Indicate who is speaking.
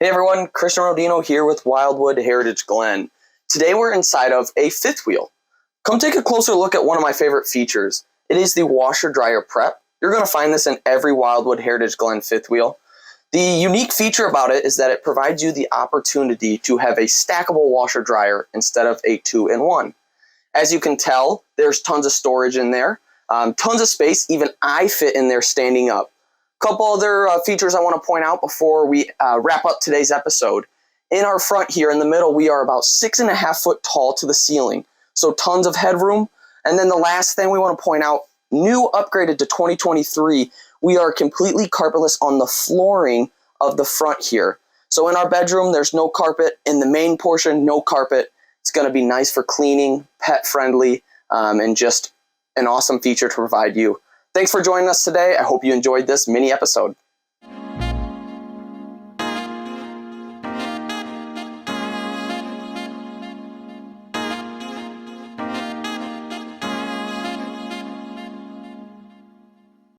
Speaker 1: Hey everyone, Christian Rodino here with Wildwood Heritage Glen. Today we're inside of a fifth wheel. Come take a closer look at one of my favorite features. It is the washer dryer prep. You're going to find this in every Wildwood Heritage Glen fifth wheel. The unique feature about it is that it provides you the opportunity to have a stackable washer dryer instead of a 2-in-1. As you can tell, there's tons of storage in there, tons of space. Even I fit in there standing up. Couple other features I want to point out before we wrap up today's episode. In our front here in the middle, we are about 6.5 foot tall to the ceiling, so tons of headroom. And then the last thing we want to point out, new upgraded to 2023, we are completely carpetless on the flooring of the front here. So in our bedroom, there's no carpet. In the main portion, no carpet. It's going to be nice for cleaning, pet friendly, and just an awesome feature to provide you. Thanks for joining us today. I hope you enjoyed this mini episode.